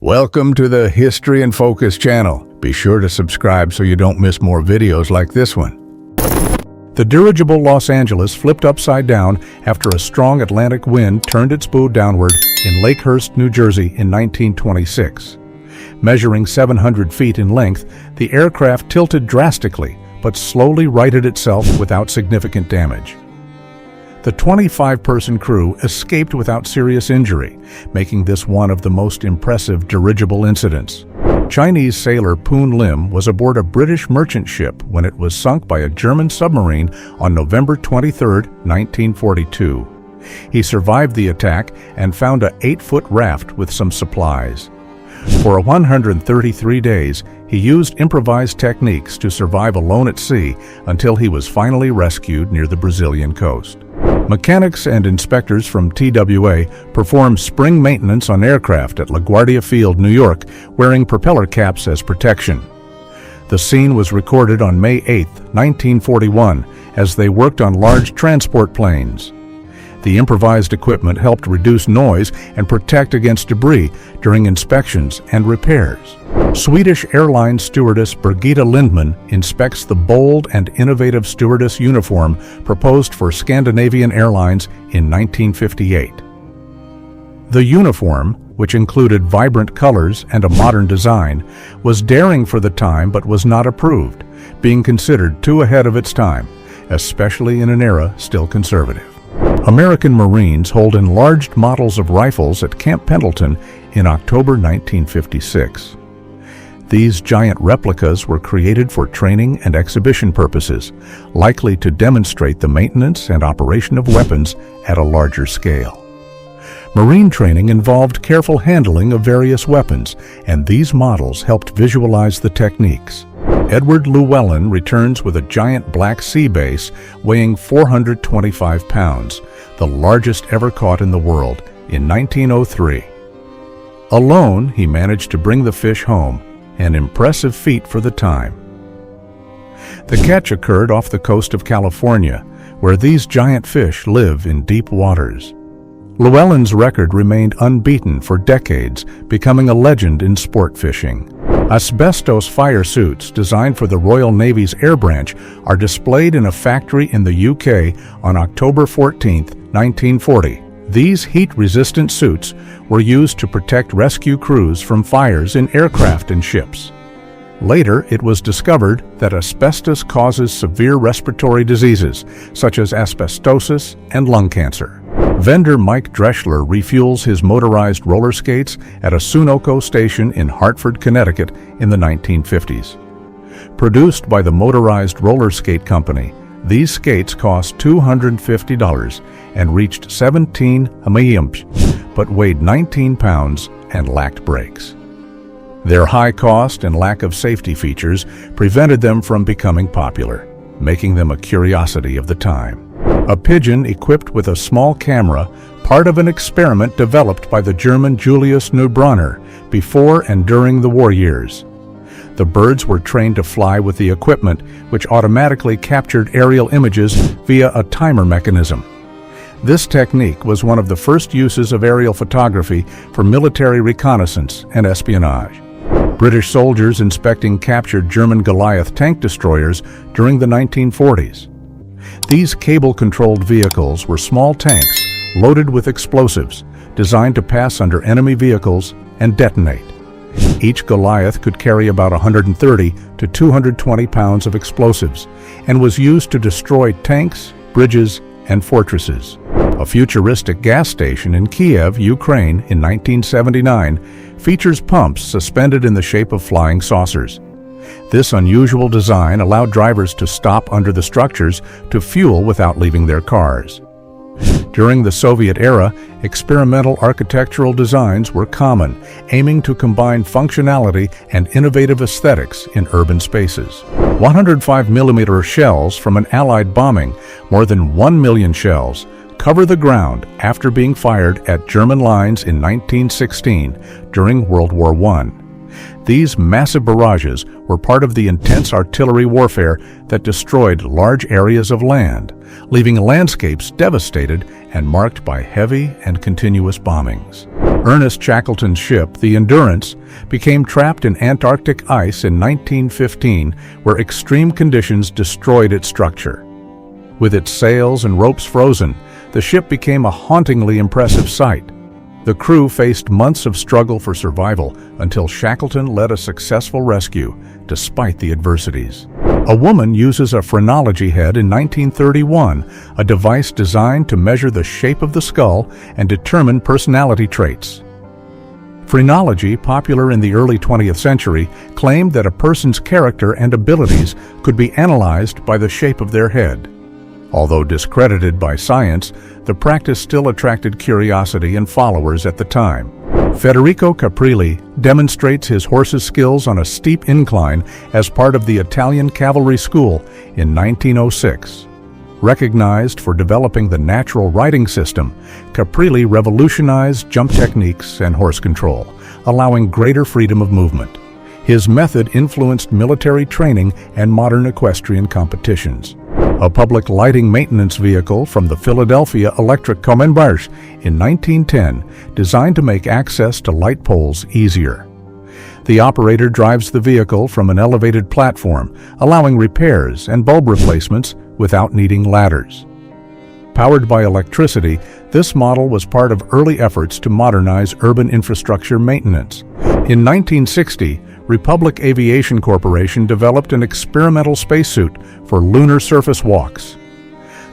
Welcome to the History in Focus channel. Be sure to subscribe so you don't miss more videos like this one. The dirigible Los Angeles flipped upside down after a strong Atlantic wind turned its bow downward in Lakehurst, New Jersey in 1926. Measuring 700 feet in length, the aircraft tilted drastically but slowly righted itself without significant damage. The 25-person crew escaped without serious injury, making this one of the most impressive dirigible incidents. Chinese sailor Poon Lim was aboard a British merchant ship when it was sunk by a German submarine on November 23, 1942. He survived the attack and found an 8-foot raft with some supplies. For 133 days, he used improvised techniques to survive alone at sea until he was finally rescued near the Brazilian coast. Mechanics and inspectors from TWA performed spring maintenance on aircraft at LaGuardia Field, New York, wearing propeller caps as protection. The scene was recorded on May 8, 1941, as they worked on large transport planes. The improvised equipment helped reduce noise and protect against debris during inspections and repairs. Swedish airline stewardess Birgitta Lindman inspects the bold and innovative stewardess uniform proposed for Scandinavian Airlines in 1958. The uniform, which included vibrant colors and a modern design, was daring for the time but was not approved, being considered too ahead of its time, especially in an era still conservative. American Marines hold enlarged models of rifles at Camp Pendleton in October 1956. These giant replicas were created for training and exhibition purposes, likely to demonstrate the maintenance and operation of weapons at a larger scale. Marine training involved careful handling of various weapons, and these models helped visualize the techniques. Edward Llewellyn returns with a giant Black Sea bass weighing 425 pounds, the largest ever caught in the world, in 1903. Alone, he managed to bring the fish home, an impressive feat for the time. The catch occurred off the coast of California, where these giant fish live in deep waters. Llewellyn's record remained unbeaten for decades, becoming a legend in sport fishing. Asbestos fire suits designed for the Royal Navy's Air Branch are displayed in a factory in the UK on October 14, 1940. These heat-resistant suits were used to protect rescue crews from fires in aircraft and ships. Later, it was discovered that asbestos causes severe respiratory diseases, such as asbestosis and lung cancer. Vendor Mike Dreschler refuels his motorized roller skates at a Sunoco station in Hartford, Connecticut in the 1950s. Produced by the Motorized Roller Skate Company, these skates cost $250 and reached 17 mm, but weighed 19 pounds and lacked brakes. Their high cost and lack of safety features prevented them from becoming popular, making them a curiosity of the time. A pigeon equipped with a small camera, part of an experiment developed by the German Julius Neubronner before and during the war years. The birds were trained to fly with the equipment, which automatically captured aerial images via a timer mechanism. This technique was one of the first uses of aerial photography for military reconnaissance and espionage. British soldiers inspecting captured German Goliath tank destroyers during the 1940s. These cable-controlled vehicles were small tanks loaded with explosives, designed to pass under enemy vehicles and detonate. Each Goliath could carry about 130 to 220 pounds of explosives and was used to destroy tanks, bridges, and fortresses. A futuristic gas station in Kiev, Ukraine, in 1979 features pumps suspended in the shape of flying saucers. This unusual design allowed drivers to stop under the structures to fuel without leaving their cars. During the Soviet era, experimental architectural designs were common, aiming to combine functionality and innovative aesthetics in urban spaces. 105mm shells from an Allied bombing, more than 1 million shells, cover the ground after being fired at German lines in 1916 during World War I. These massive barrages were part of the intense artillery warfare that destroyed large areas of land, leaving landscapes devastated and marked by heavy and continuous bombings. Ernest Shackleton's ship, the Endurance, became trapped in Antarctic ice in 1915, where extreme conditions destroyed its structure. With its sails and ropes frozen, the ship became a hauntingly impressive sight. The crew faced months of struggle for survival until Shackleton led a successful rescue, despite the adversities. A woman uses a phrenology head in 1931, a device designed to measure the shape of the skull and determine personality traits. Phrenology, popular in the early 20th century, claimed that a person's character and abilities could be analyzed by the shape of their head. Although discredited by science, the practice still attracted curiosity and followers at the time. Federico Caprilli demonstrates his horse's skills on a steep incline as part of the Italian Cavalry School in 1906. Recognized for developing the natural riding system, Caprilli revolutionized jump techniques and horse control, allowing greater freedom of movement. His method influenced military training and modern equestrian competitions. A public lighting maintenance vehicle from the Philadelphia Electric Commerce in 1910, designed to make access to light poles easier. The operator drives the vehicle from an elevated platform, allowing repairs and bulb replacements without needing ladders. Powered by electricity, this model was part of early efforts to modernize urban infrastructure maintenance. In 1960, Republic Aviation Corporation developed an experimental spacesuit for lunar surface walks.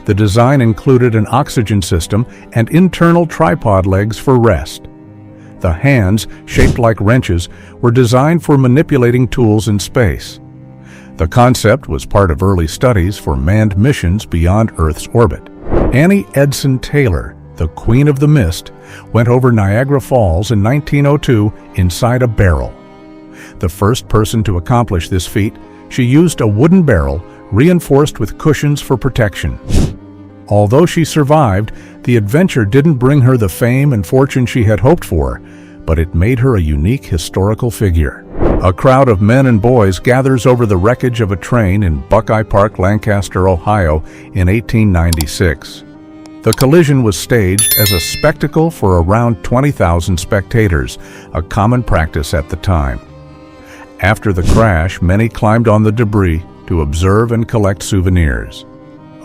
The design included an oxygen system and internal tripod legs for rest. The hands, shaped like wrenches, were designed for manipulating tools in space. The concept was part of early studies for manned missions beyond Earth's orbit. Annie Edson Taylor, the Queen of the Mist, went over Niagara Falls in 1902 inside a barrel. The first person to accomplish this feat, she used a wooden barrel reinforced with cushions for protection. Although she survived, the adventure didn't bring her the fame and fortune she had hoped for, but it made her a unique historical figure. A crowd of men and boys gathers over the wreckage of a train in Buckeye Park, Lancaster, Ohio in 1896. The collision was staged as a spectacle for around 20,000 spectators, a common practice at the time. After the crash, many climbed on the debris to observe and collect souvenirs.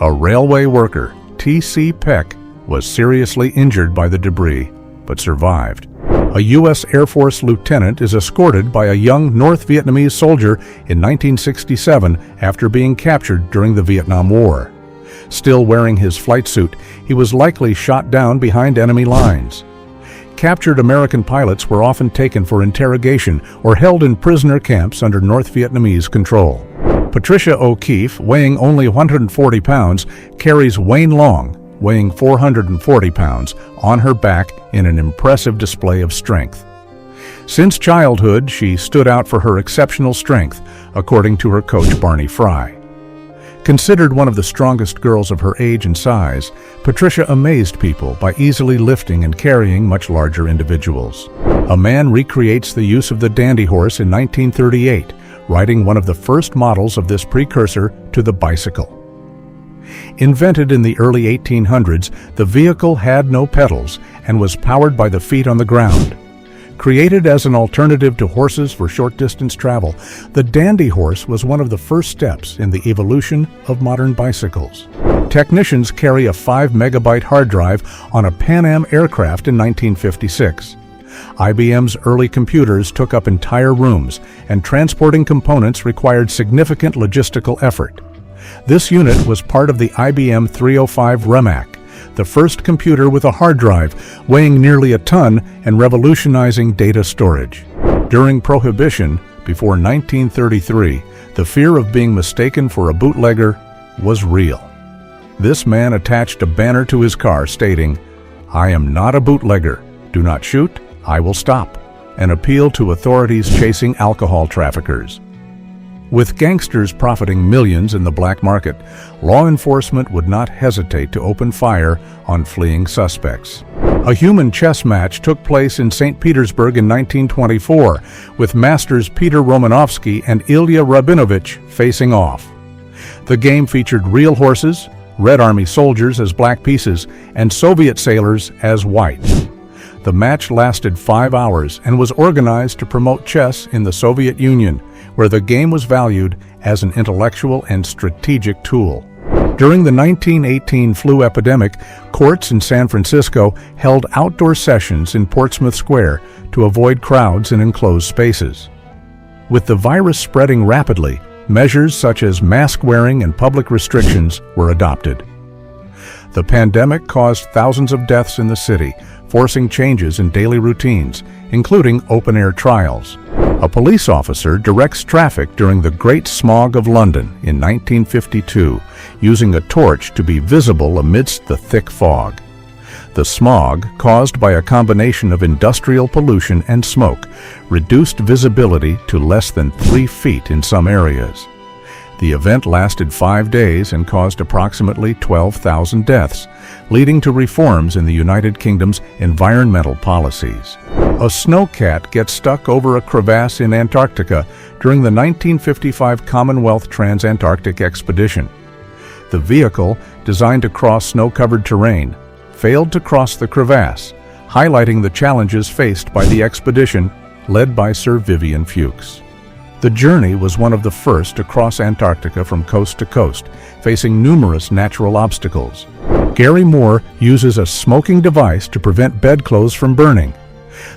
A railway worker, T.C. Peck, was seriously injured by the debris, but survived. A U.S. Air Force lieutenant is escorted by a young North Vietnamese soldier in 1967 after being captured during the Vietnam War. Still wearing his flight suit, he was likely shot down behind enemy lines. Captured American pilots were often taken for interrogation or held in prisoner camps under North Vietnamese control. Patricia O'Keefe, weighing only 140 pounds, carries Wayne Long, weighing 440 pounds, on her back in an impressive display of strength. Since childhood, she stood out for her exceptional strength, according to her coach Barney Fry. Considered one of the strongest girls of her age and size, Patricia amazed people by easily lifting and carrying much larger individuals. A man recreates the use of the dandy horse in 1938, riding one of the first models of this precursor to the bicycle. Invented in the early 1800s, the vehicle had no pedals and was powered by the feet on the ground. Created as an alternative to horses for short-distance travel, the dandy horse was one of the first steps in the evolution of modern bicycles. Technicians carry a 5-megabyte hard drive on a Pan Am aircraft in 1956. IBM's early computers took up entire rooms, and transporting components required significant logistical effort. This unit was part of the IBM 305 REMAC, the first computer with a hard drive weighing nearly a ton and revolutionizing data storage. During Prohibition, before 1933, the fear of being mistaken for a bootlegger was real. This man attached a banner to his car stating, "I am not a bootlegger. Do not shoot. I will stop," an appeal to authorities chasing alcohol traffickers. With gangsters profiting millions in the black market, law enforcement would not hesitate to open fire on fleeing suspects. A human chess match took place in St. Petersburg in 1924, with masters Peter Romanovsky and Ilya Rabinovich facing off. The game featured real horses, Red Army soldiers as black pieces, and Soviet sailors as white. The match lasted 5 hours and was organized to promote chess in the Soviet Union, where the game was valued as an intellectual and strategic tool. During the 1918 flu epidemic, courts in San Francisco held outdoor sessions in Portsmouth Square to avoid crowds in enclosed spaces. With the virus spreading rapidly, measures such as mask wearing and public restrictions were adopted. The pandemic caused thousands of deaths in the city, forcing changes in daily routines, including open-air trials. A police officer directs traffic during the Great Smog of London in 1952, using a torch to be visible amidst the thick fog. The smog, caused by a combination of industrial pollution and smoke, reduced visibility to less than 3 feet in some areas. The event lasted 5 days and caused approximately 12,000 deaths, leading to reforms in the United Kingdom's environmental policies. A snowcat gets stuck over a crevasse in Antarctica during the 1955 Commonwealth Trans-Antarctic Expedition. The vehicle, designed to cross snow-covered terrain, failed to cross the crevasse, highlighting the challenges faced by the expedition led by Sir Vivian Fuchs. The journey was one of the first to cross Antarctica from coast to coast, facing numerous natural obstacles. Gary Moore uses a smoking device to prevent bedclothes from burning.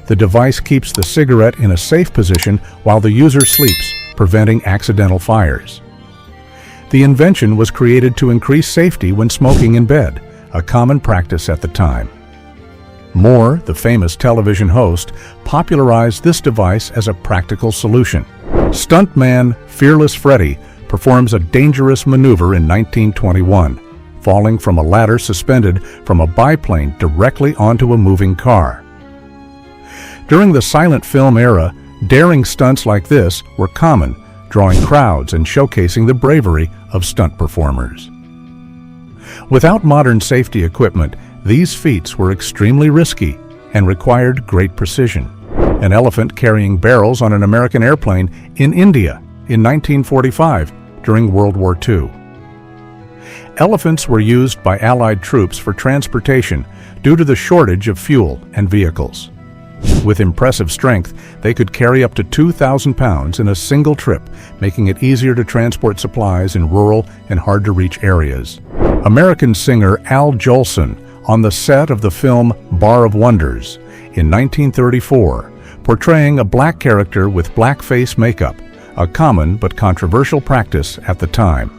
The device keeps the cigarette in a safe position while the user sleeps, preventing accidental fires. The invention was created to increase safety when smoking in bed, a common practice at the time. Moore, the famous television host, popularized this device as a practical solution. Stuntman Fearless Freddy performs a dangerous maneuver in 1921, falling from a ladder suspended from a biplane directly onto a moving car. During the silent film era, daring stunts like this were common, drawing crowds and showcasing the bravery of stunt performers. Without modern safety equipment, these feats were extremely risky and required great precision. An elephant carrying barrels on an American airplane in India in 1945 during World War II. Elephants were used by Allied troops for transportation due to the shortage of fuel and vehicles. With impressive strength, they could carry up to 2,000 pounds in a single trip, making it easier to transport supplies in rural and hard-to-reach areas. American singer Al Jolson, on the set of the film Bar of Wonders in 1934, portraying a black character with blackface makeup, a common but controversial practice at the time.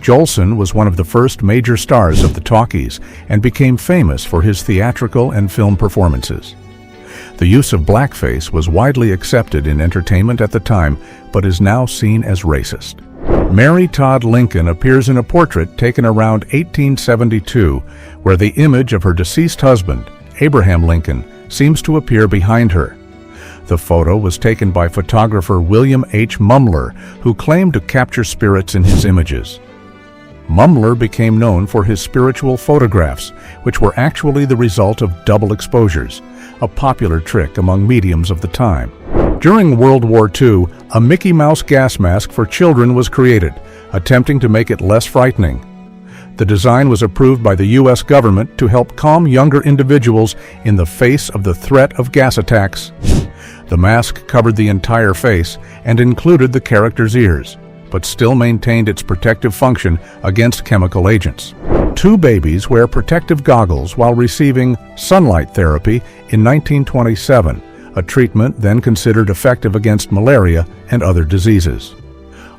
Jolson was one of the first major stars of the talkies and became famous for his theatrical and film performances. The use of blackface was widely accepted in entertainment at the time, but is now seen as racist. Mary Todd Lincoln appears in a portrait taken around 1872, where the image of her deceased husband, Abraham Lincoln, seems to appear behind her. The photo was taken by photographer William H. Mumler, who claimed to capture spirits in his images. Mumler became known for his spiritual photographs, which were actually the result of double exposures, a popular trick among mediums of the time. During World War II, a Mickey Mouse gas mask for children was created, attempting to make it less frightening. The design was approved by the U.S. government to help calm younger individuals in the face of the threat of gas attacks. The mask covered the entire face and included the character's ears, but still maintained its protective function against chemical agents. 2 babies wear protective goggles while receiving sunlight therapy in 1927, a treatment then considered effective against malaria and other diseases.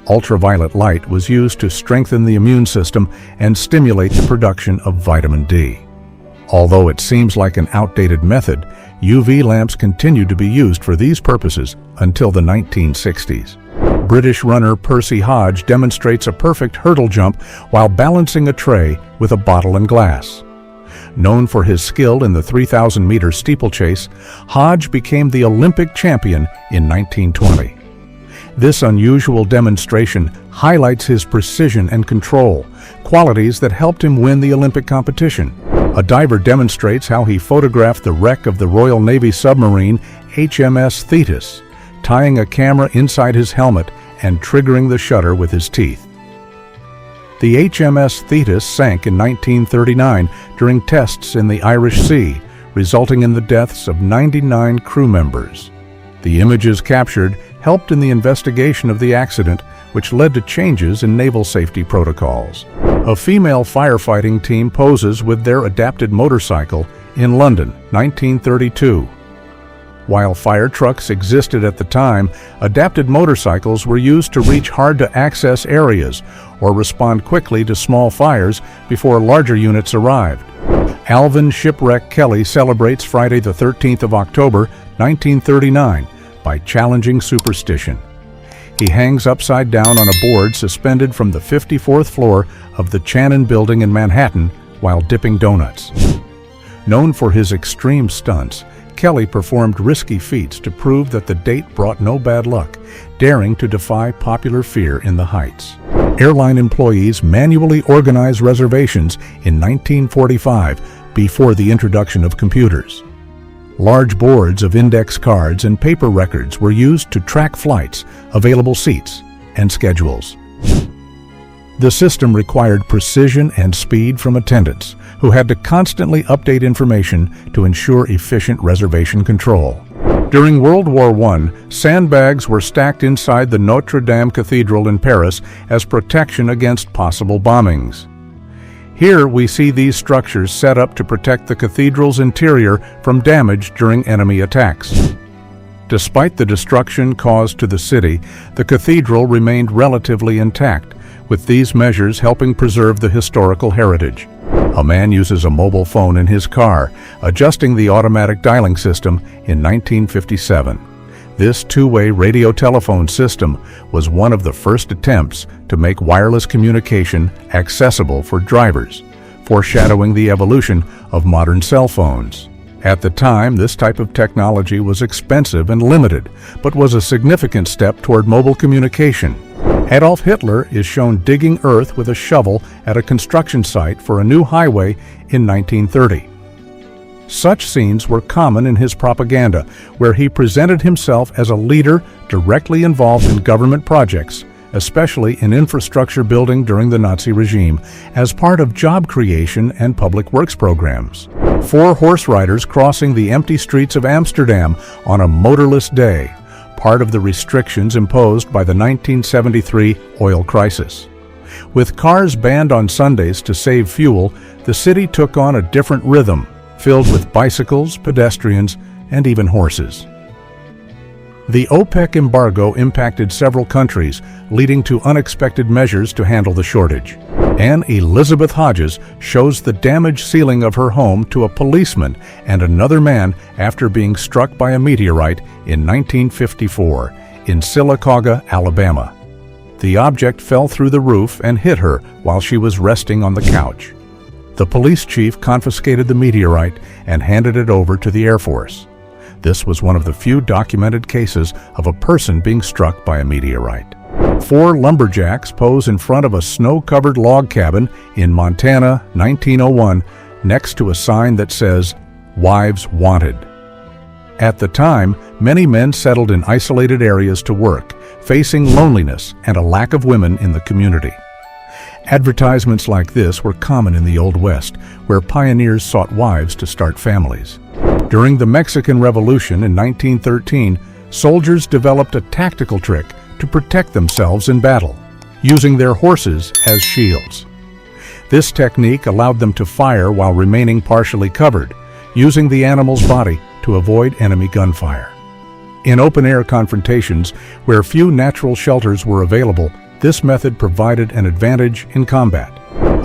Ultraviolet light was used to strengthen the immune system and stimulate the production of vitamin D. Although it seems like an outdated method, UV lamps continued to be used for these purposes until the 1960s. British runner Percy Hodge demonstrates a perfect hurdle jump while balancing a tray with a bottle and glass. Known for his skill in the 3,000-meter steeplechase, Hodge became the Olympic champion in 1920. This unusual demonstration highlights his precision and control, qualities that helped him win the Olympic competition. A diver demonstrates how he photographed the wreck of the Royal Navy submarine HMS Thetis, tying a camera inside his helmet and triggering the shutter with his teeth. The HMS Thetis sank in 1939 during tests in the Irish Sea, resulting in the deaths of 99 crew members. The images captured helped in the investigation of the accident, which led to changes in naval safety protocols. A female firefighting team poses with their adapted motorcycle in London, 1932. While fire trucks existed at the time, adapted motorcycles were used to reach hard-to-access areas or respond quickly to small fires before larger units arrived. Alvin Shipwreck Kelly celebrates Friday the 13th of October, 1939, by challenging superstition. He hangs upside down on a board suspended from the 54th floor of the Channon Building in Manhattan while dipping donuts. Known for his extreme stunts, Kelly performed risky feats to prove that the date brought no bad luck, daring to defy popular fear in the heights. Airline employees manually organized reservations in 1945 before the introduction of computers. Large boards of index cards and paper records were used to track flights, available seats, and schedules. The system required precision and speed from attendants, who had to constantly update information to ensure efficient reservation control. During World War I, sandbags were stacked inside the Notre Dame Cathedral in Paris as protection against possible bombings. Here we see these structures set up to protect the cathedral's interior from damage during enemy attacks. Despite the destruction caused to the city, the cathedral remained relatively intact, with these measures helping preserve the historical heritage. A man uses a mobile phone in his car, adjusting the automatic dialing system in 1957. This two-way radio telephone system was one of the first attempts to make wireless communication accessible for drivers, foreshadowing the evolution of modern cell phones. At the time, this type of technology was expensive and limited, but was a significant step toward mobile communication. Adolf Hitler is shown digging earth with a shovel at a construction site for a new highway in 1930. Such scenes were common in his propaganda, where he presented himself as a leader directly involved in government projects, especially in infrastructure building during the Nazi regime, as part of job creation and public works programs. 4 horse riders crossing the empty streets of Amsterdam on a motorless day, part of the restrictions imposed by the 1973 oil crisis. With cars banned on Sundays to save fuel, the city took on a different rhythm, filled with bicycles, pedestrians, and even horses. The OPEC embargo impacted several countries, leading to unexpected measures to handle the shortage. Anne Elizabeth Hodges shows the damaged ceiling of her home to a policeman and another man after being struck by a meteorite in 1954 in Sylacauga, Alabama. The object fell through the roof and hit her while she was resting on the couch. The police chief confiscated the meteorite and handed it over to the Air Force. This was one of the few documented cases of a person being struck by a meteorite. 4 lumberjacks pose in front of a snow-covered log cabin in Montana, 1901, next to a sign that says, "Wives Wanted." At the time, many men settled in isolated areas to work, facing loneliness and a lack of women in the community. Advertisements like this were common in the Old West, where pioneers sought wives to start families. During the Mexican Revolution in 1913, soldiers developed a tactical trick to protect themselves in battle, using their horses as shields. This technique allowed them to fire while remaining partially covered, using the animal's body to avoid enemy gunfire. In open-air confrontations, where few natural shelters were available, this method provided an advantage in combat.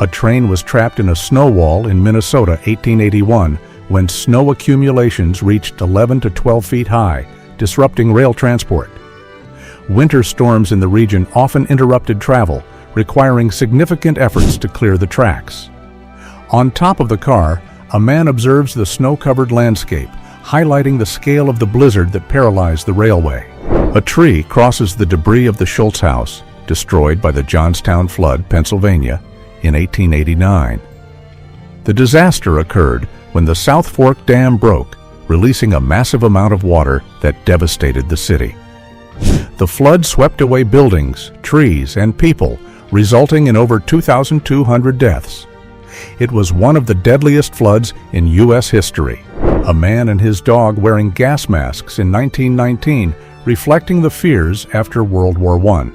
A train was trapped in a snow wall in Minnesota, 1881, when snow accumulations reached 11 to 12 feet high, disrupting rail transport. Winter storms in the region often interrupted travel, requiring significant efforts to clear the tracks. On top of the car, a man observes the snow-covered landscape, highlighting the scale of the blizzard that paralyzed the railway. A tree crosses the debris of the Schultz house, destroyed by the Johnstown flood, Pennsylvania, in 1889. The disaster occurred when the South Fork Dam broke, releasing a massive amount of water that devastated the city. The flood swept away buildings, trees, and people, resulting in over 2,200 deaths. It was one of the deadliest floods in U.S. history. A man and his dog wearing gas masks in 1919, reflecting the fears after World War I.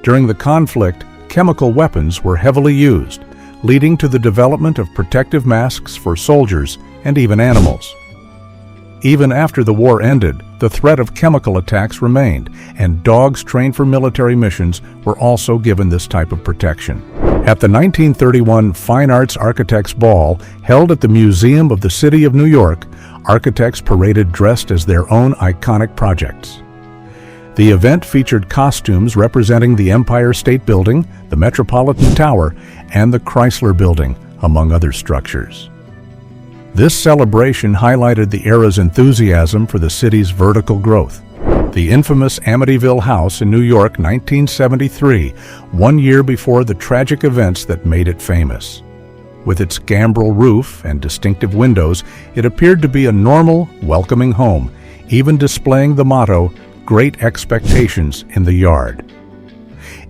During the conflict, chemical weapons were heavily used, leading to the development of protective masks for soldiers and even animals. Even after the war ended, the threat of chemical attacks remained, and dogs trained for military missions were also given this type of protection. At the 1931 Fine Arts Architects Ball, held at the Museum of the City of New York, architects paraded dressed as their own iconic projects. The event featured costumes representing the Empire State Building, the Metropolitan Tower, and the Chrysler Building, among other structures. This celebration highlighted the era's enthusiasm for the city's vertical growth. The infamous Amityville House in New York, 1973, 1 year before the tragic events that made it famous. With its gambrel roof and distinctive windows, it appeared to be a normal, welcoming home, even displaying the motto, "Great Expectations in the Yard."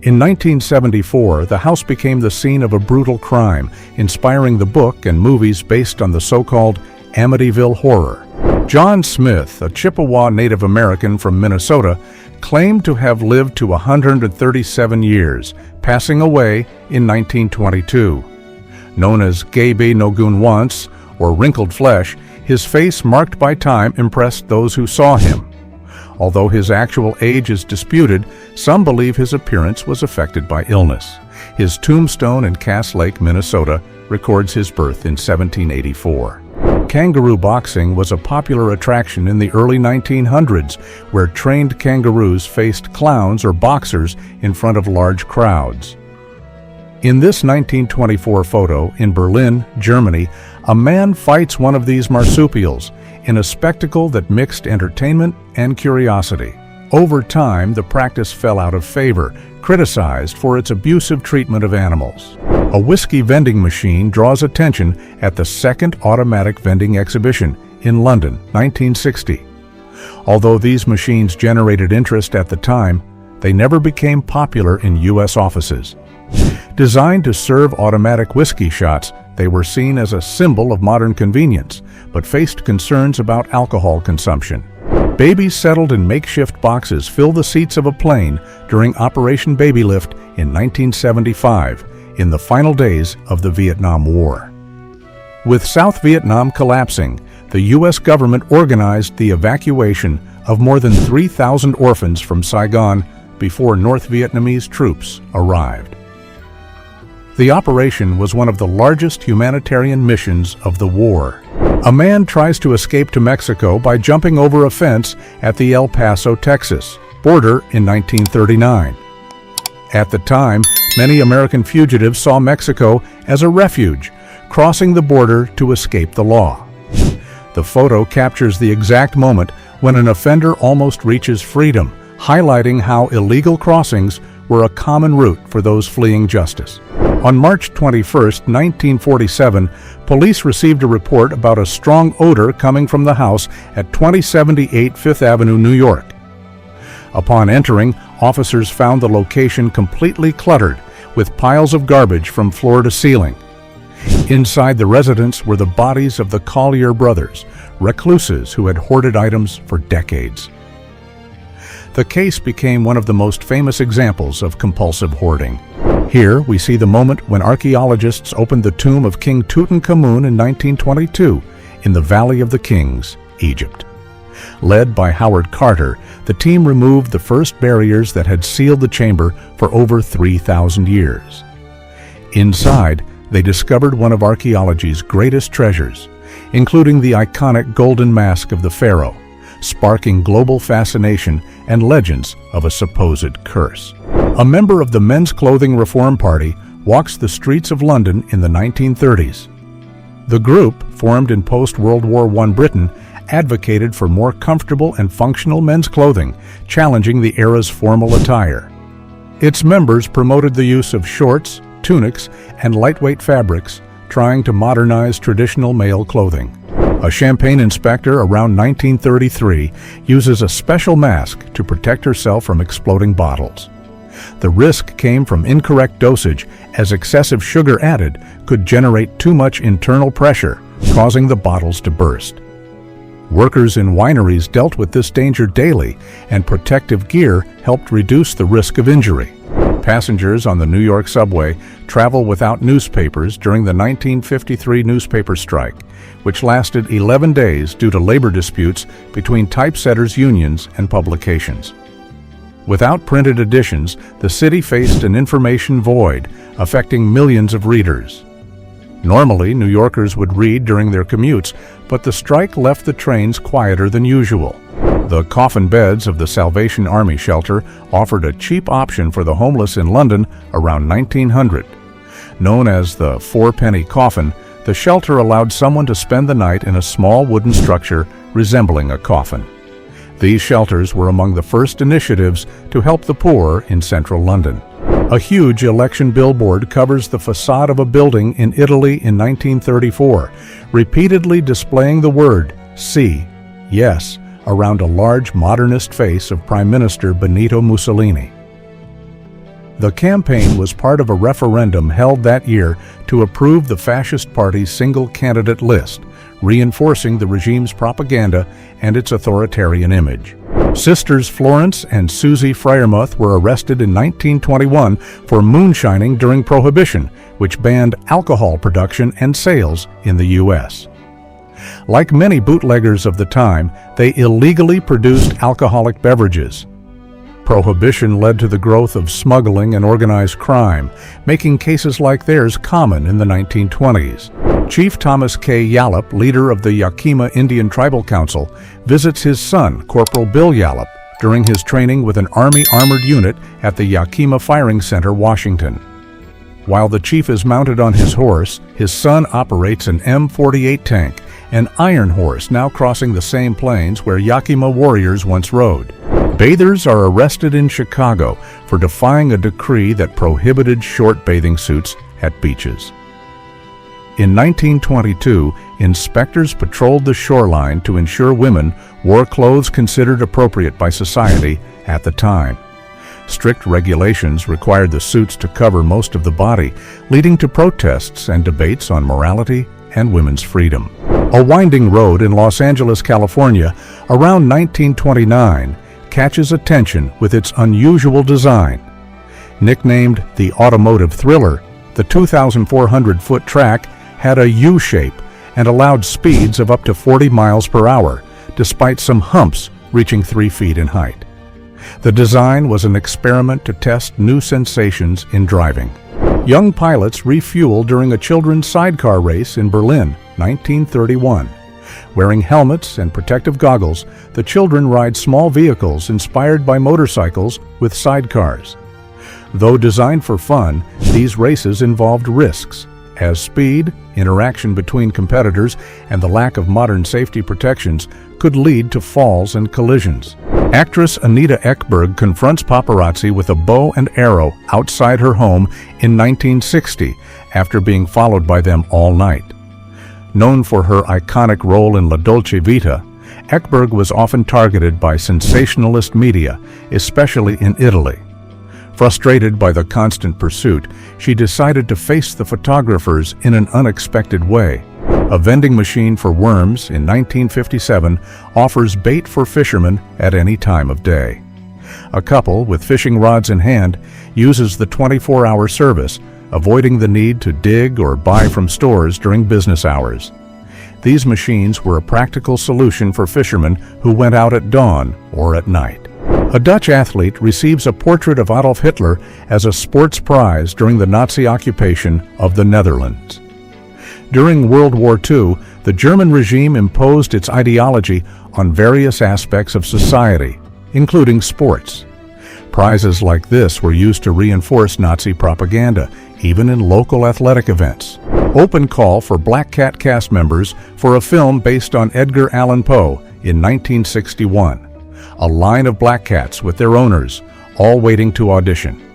In 1974, the house became the scene of a brutal crime, inspiring the book and movies based on the so-called Amityville Horror. John Smith, a Chippewa Native American from Minnesota, claimed to have lived to 137 years, passing away in 1922. Known as Gaby Nogun Once, or Wrinkled Flesh, his face marked by time impressed those who saw him. Although his actual age is disputed, some believe his appearance was affected by illness. His tombstone in Cass Lake, Minnesota, records his birth in 1784. Kangaroo boxing was a popular attraction in the early 1900s, where trained kangaroos faced clowns or boxers in front of large crowds. In this 1924 photo in Berlin, Germany, a man fights one of these marsupials in a spectacle that mixed entertainment and curiosity. Over time, the practice fell out of favor, criticized for its abusive treatment of animals. A whiskey vending machine draws attention at the Second Automatic Vending Exhibition in London, 1960. Although these machines generated interest at the time, they never became popular in U.S. offices. Designed to serve automatic whiskey shots, they were seen as a symbol of modern convenience, but faced concerns about alcohol consumption. Babies settled in makeshift boxes fill the seats of a plane during Operation Baby Lift in 1975, in the final days of the Vietnam War. With South Vietnam collapsing, the U.S. government organized the evacuation of more than 3,000 orphans from Saigon before North Vietnamese troops arrived. The operation was one of the largest humanitarian missions of the war. A man tries to escape to Mexico by jumping over a fence at the El Paso, Texas, border in 1939. At the time, many American fugitives saw Mexico as a refuge, crossing the border to escape the law. The photo captures the exact moment when an offender almost reaches freedom, highlighting how illegal crossings were a common route for those fleeing justice. On March 21, 1947, police received a report about a strong odor coming from the house at 2078 Fifth Avenue, New York. Upon entering, officers found the location completely cluttered, with piles of garbage from floor to ceiling. Inside the residence were the bodies of the Collier brothers, recluses who had hoarded items for decades. The case became one of the most famous examples of compulsive hoarding. Here we see the moment when archaeologists opened the tomb of King Tutankhamun in 1922 in the Valley of the Kings, Egypt. Led by Howard Carter, the team removed the first barriers that had sealed the chamber for over 3,000 years. Inside, they discovered one of archaeology's greatest treasures, including the iconic golden mask of the pharaoh, sparking global fascination and legends of a supposed curse. A member of the Men's Clothing Reform Party walks the streets of London in the 1930s. The group, formed in post-World War I Britain, advocated for more comfortable and functional men's clothing, challenging the era's formal attire. Its members promoted the use of shorts, tunics, and lightweight fabrics, trying to modernize traditional male clothing. A champagne inspector around 1933 uses a special mask to protect herself from exploding bottles. The risk came from incorrect dosage, as excessive sugar added could generate too much internal pressure, causing the bottles to burst. Workers in wineries dealt with this danger daily, and protective gear helped reduce the risk of injury. Passengers on the New York subway travel without newspapers during the 1953 newspaper strike, which lasted 11 days due to labor disputes between typesetters' unions and publications. Without printed editions, the city faced an information void, affecting millions of readers. Normally, New Yorkers would read during their commutes, but the strike left the trains quieter than usual. The coffin beds of the Salvation Army shelter offered a cheap option for the homeless in London around 1900. Known as the four-penny coffin, the shelter allowed someone to spend the night in a small wooden structure resembling a coffin. These shelters were among the first initiatives to help the poor in central London. A huge election billboard covers the facade of a building in Italy in 1934, repeatedly displaying the word "Sì," yes, around a large modernist face of Prime Minister Benito Mussolini. The campaign was part of a referendum held that year to approve the fascist party's single-candidate list, reinforcing the regime's propaganda and its authoritarian image. Sisters Florence and Susie Freyermuth were arrested in 1921 for moonshining during Prohibition, which banned alcohol production and sales in the U.S. Like many bootleggers of the time, they illegally produced alcoholic beverages. Prohibition led to the growth of smuggling and organized crime, making cases like theirs common in the 1920s. Chief Thomas K. Yallop, leader of the Yakima Indian Tribal Council, visits his son, Corporal Bill Yallop, during his training with an Army armored unit at the Yakima Firing Center, Washington. While the chief is mounted on his horse, his son operates an M48 tank, an iron horse now crossing the same plains where Yakima warriors once rode. Bathers are arrested in Chicago for defying a decree that prohibited short bathing suits at beaches. In 1922, inspectors patrolled the shoreline to ensure women wore clothes considered appropriate by society at the time. Strict regulations required the suits to cover most of the body, leading to protests and debates on morality and women's freedom. A winding road in Los Angeles, California, around 1929, catches attention with its unusual design. Nicknamed the Automotive Thriller, the 2,400-foot track had a U-shape and allowed speeds of up to 40 miles per hour, despite some humps reaching 3 feet in height. The design was an experiment to test new sensations in driving. Young pilots refueled during a children's sidecar race in Berlin, 1931. Wearing helmets and protective goggles, the children ride small vehicles inspired by motorcycles with sidecars. Though designed for fun, these races involved risks, as speed, interaction between competitors, and the lack of modern safety protections could lead to falls and collisions. Actress Anita Ekberg confronts paparazzi with a bow and arrow outside her home in 1960 after being followed by them all night. Known for her iconic role in La Dolce Vita, Ekberg was often targeted by sensationalist media, especially in Italy. Frustrated by the constant pursuit, she decided to face the photographers in an unexpected way. A vending machine for worms in 1957 offers bait for fishermen at any time of day. A couple with fishing rods in hand uses the 24-hour service, avoiding the need to dig or buy from stores during business hours. These machines were a practical solution for fishermen who went out at dawn or at night. A Dutch athlete receives a portrait of Adolf Hitler as a sports prize during the Nazi occupation of the Netherlands. During World War II, the German regime imposed its ideology on various aspects of society, including sports. Prizes like this were used to reinforce Nazi propaganda, even in local athletic events. Open call for Black Cat cast members for a film based on Edgar Allan Poe in 1961. A line of black cats with their owners, all waiting to audition.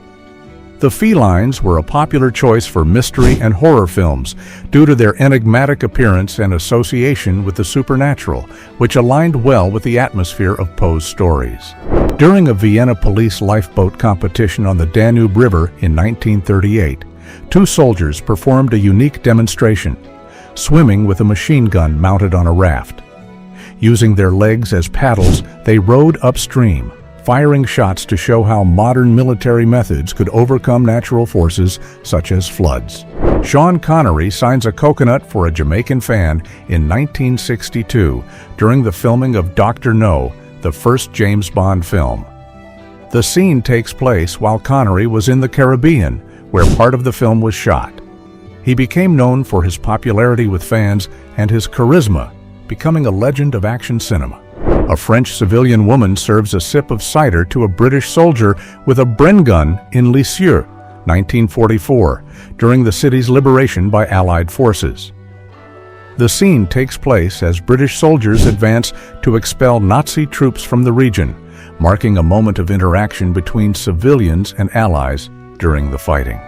The felines were a popular choice for mystery and horror films due to their enigmatic appearance and association with the supernatural, which aligned well with the atmosphere of Poe's stories. During a Vienna police lifeboat competition on the Danube River in 1938, 2 soldiers performed a unique demonstration, swimming with a machine gun mounted on a raft. Using their legs as paddles, they rowed upstream, firing shots to show how modern military methods could overcome natural forces such as floods. Sean Connery signs a coconut for a Jamaican fan in 1962 during the filming of Dr. No, the first James Bond film. The scene takes place while Connery was in the Caribbean, where part of the film was shot. He became known for his popularity with fans and his charisma, becoming a legend of action cinema. A French civilian woman serves a sip of cider to a British soldier with a Bren gun in Lisieux, 1944, during the city's liberation by Allied forces. The scene takes place as British soldiers advance to expel Nazi troops from the region, marking a moment of interaction between civilians and Allies during the fighting.